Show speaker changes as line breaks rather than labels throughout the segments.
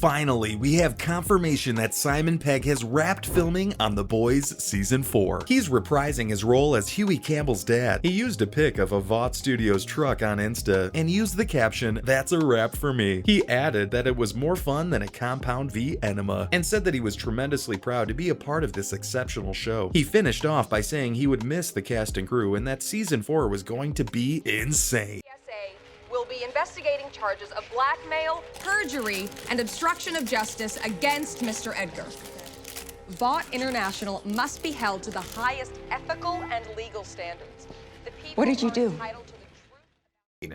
Finally, we have confirmation that Simon Pegg has wrapped filming on The Boys Season 4. He's reprising his role as Huey Campbell's dad. He used a pic of a Vought Studios truck on Insta and used the caption, "That's a wrap for me." He added that it was more fun than a Compound V enema, and said that he was tremendously proud to be a part of this exceptional show. He finished off by saying he would miss the cast and crew and that Season 4 was going to be insane.
Will be investigating charges of blackmail, perjury, and obstruction of justice against Mr. Edgar. Vought International must be held to the highest ethical and legal standards.
What did you do?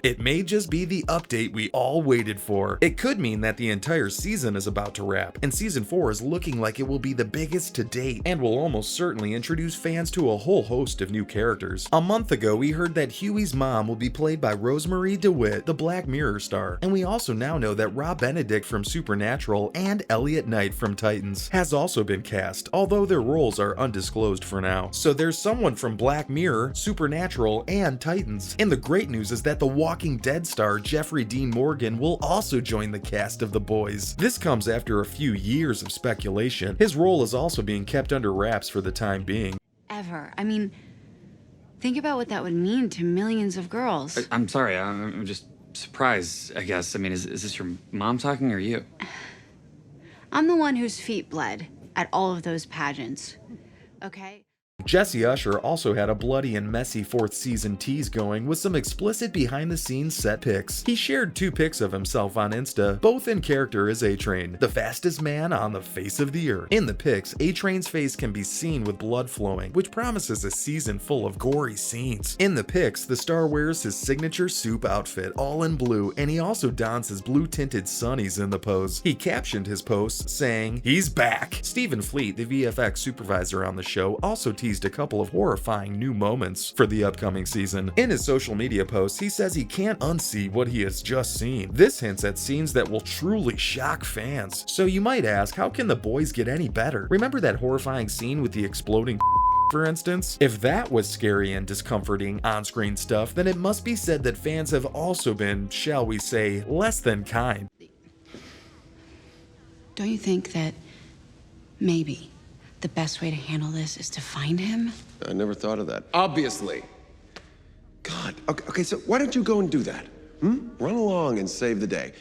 It may just be the update we all waited for. It could mean that the entire season is about to wrap, and Season 4 is looking like it will be the biggest to date, and will almost certainly introduce fans to a whole host of new characters. A month ago, we heard that Huey's mom will be played by Rosemarie DeWitt, the Black Mirror star, and we also now know that Rob Benedict from Supernatural and Elliot Knight from Titans has also been cast, although their roles are undisclosed for now. So there's someone from Black Mirror, Supernatural, and Titans. And the great news is that the Walking Dead star Jeffrey Dean Morgan will also join the cast of The Boys. This comes after a few years of speculation. His role is also being kept under wraps for the time being.
Ever. I mean, think about what that would mean to millions of girls.
I'm sorry, I'm just surprised, I guess. I mean, is this your mom talking or you?
I'm the one whose feet bled at all of those pageants, okay?
Jesse Usher also had a bloody and messy 4th season tease going with some explicit behind-the-scenes set pics. He shared 2 pics of himself on Insta, both in character as A-Train, the fastest man on the face of the earth. In the pics, A-Train's face can be seen with blood flowing, which promises a season full of gory scenes. In the pics, the star wears his signature soup outfit, all in blue, and he also dons his blue-tinted sunnies in the pose. He captioned his post saying, "He's back." Stephen Fleet, the VFX supervisor on the show, also teased a couple of horrifying new moments for the upcoming season. In his social media posts, he says he can't unsee what he has just seen. This hints at scenes that will truly shock fans. So you might ask, how can The Boys get any better? Remember that horrifying scene with the exploding for instance? If that was scary and discomforting on-screen stuff, then it must be said that fans have also been, shall we say, less than kind.
Don't you think that maybe the best way to handle this is to find him?
I never thought of that. Obviously. God. Okay, so why don't you go and do that? Run along and save the day.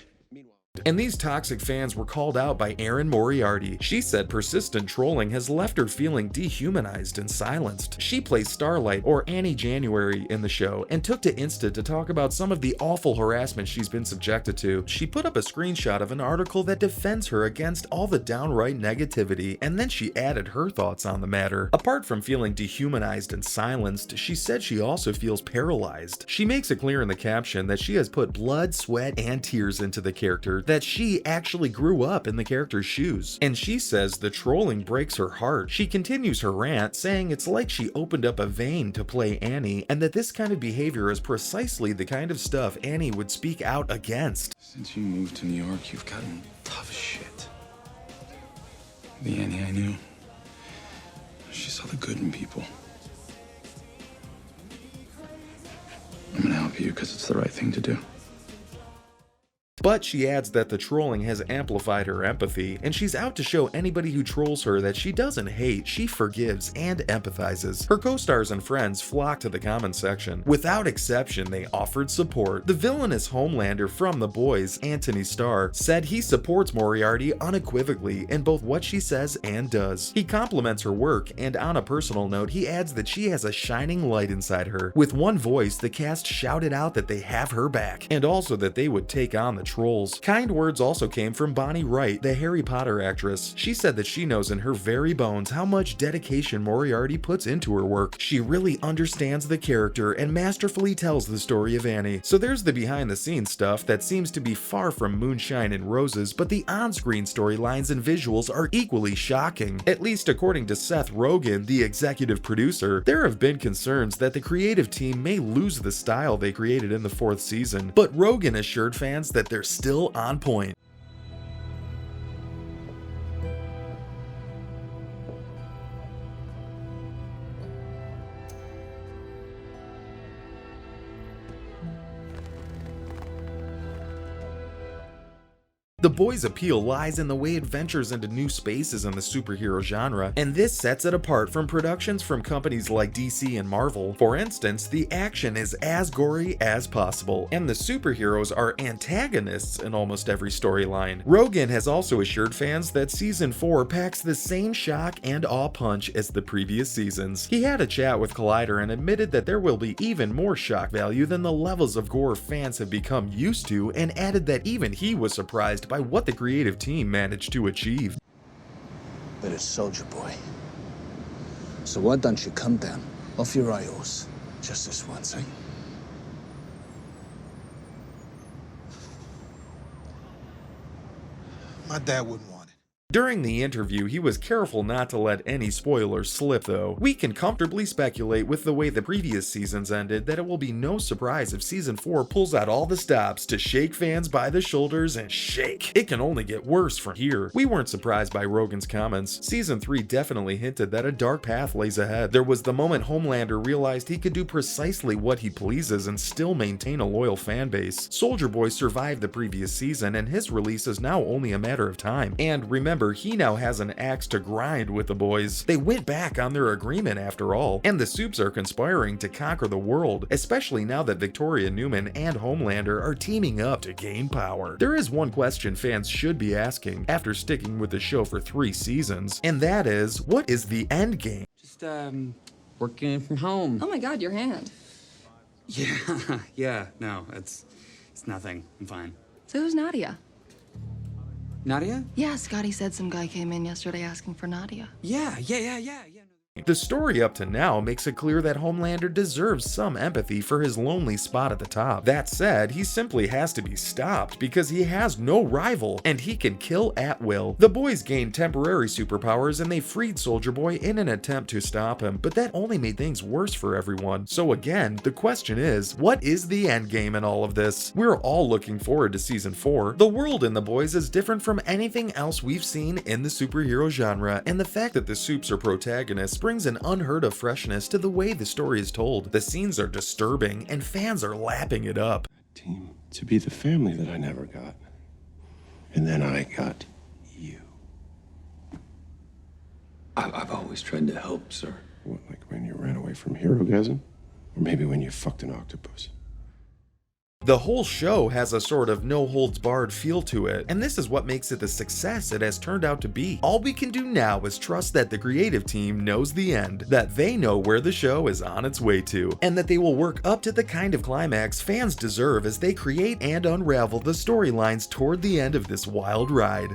And these toxic fans were called out by Erin Moriarty. She said persistent trolling has left her feeling dehumanized and silenced. She plays Starlight, or Annie January, in the show, and took to Insta to talk about some of the awful harassment she's been subjected to. She put up a screenshot of an article that defends her against all the downright negativity, and then she added her thoughts on the matter. Apart from feeling dehumanized and silenced, she said she also feels paralyzed. She makes it clear in the caption that she has put blood, sweat, and tears into the character, that she actually grew up in the character's shoes. And she says the trolling breaks her heart. She continues her rant, saying it's like she opened up a vein to play Annie, and that this kind of behavior is precisely the kind of stuff Annie would speak out against.
Since you moved to New York, you've gotten tough as shit. The Annie I knew, she saw the good in people. I'm gonna help you because it's the right thing to do.
But she adds that the trolling has amplified her empathy, and she's out to show anybody who trolls her that she doesn't hate, she forgives and empathizes. Her co-stars and friends flocked to the comment section. Without exception, they offered support. The villainous Homelander from The Boys, Anthony Starr, said he supports Moriarty unequivocally in both what she says and does. He compliments her work, and on a personal note, he adds that she has a shining light inside her. With one voice, the cast shouted out that they have her back, and also that they would take on the trolls. Kind words also came from Bonnie Wright, the Harry Potter actress. She said that she knows in her very bones how much dedication Moriarty puts into her work. She really understands the character and masterfully tells the story of Annie. So there's the behind the scenes stuff that seems to be far from moonshine and roses, but the on-screen storylines and visuals are equally shocking. At least according to Seth Rogen, the executive producer, there have been concerns that the creative team may lose the style they created in the 4th season, but Rogen assured fans that they're still on point. The Boys' appeal lies in the way it ventures into new spaces in the superhero genre, and this sets it apart from productions from companies like DC and Marvel. For instance, the action is as gory as possible, and the superheroes are antagonists in almost every storyline. Rogan has also assured fans that Season 4 packs the same shock and awe punch as the previous seasons. He had a chat with Collider and admitted that there will be even more shock value than the levels of gore fans have become used to, and added that even he was surprised by what the creative team managed to achieve.
But it's Soldier Boy. So why don't you come down off your rails just this once, eh?
My dad wouldn't want it.
During the interview, he was careful not to let any spoilers slip though. We can comfortably speculate with the way the previous seasons ended that it will be no surprise if Season 4 pulls out all the stops to shake fans by the shoulders and shake. It can only get worse from here. We weren't surprised by Rogan's comments. Season 3 definitely hinted that a dark path lays ahead. There was the moment Homelander realized he could do precisely what he pleases and still maintain a loyal fan base. Soldier Boy survived the previous season, and his release is now only a matter of time. And remember, he now has an axe to grind with the boys. They went back on their agreement after all, and the Supes are conspiring to conquer the world, especially now that Victoria Newman and Homelander are teaming up to gain power. There is one question fans should be asking after sticking with the show for 3 seasons, and that is, what is the end game?
Just, working from home.
Oh my god, your hand.
Yeah, no, it's nothing. I'm fine.
So who's Nadia?
Nadia?
Yeah, Scotty said some guy came in yesterday asking for Nadia.
Yeah.
The story up to now makes it clear that Homelander deserves some empathy for his lonely spot at the top. That said, he simply has to be stopped because he has no rival and he can kill at will. The boys gained temporary superpowers and they freed Soldier Boy in an attempt to stop him, but that only made things worse for everyone. So again, the question is, what is the end game in all of this? We're all looking forward to Season 4. The world in The Boys is different from anything else we've seen in the superhero genre, and the fact that the Supes are protagonists brings an unheard of freshness to the way the story is told. The scenes are disturbing, and fans are lapping it up.
Team, to be the family that I never got. And then I got you.
I've always tried to help, sir.
What, like when you ran away from Herogasm? Or maybe when you fucked an octopus?
The whole show has a sort of no-holds-barred feel to it, and this is what makes it the success it has turned out to be. All we can do now is trust that the creative team knows the end, that they know where the show is on its way to, and that they will work up to the kind of climax fans deserve as they create and unravel the storylines toward the end of this wild ride.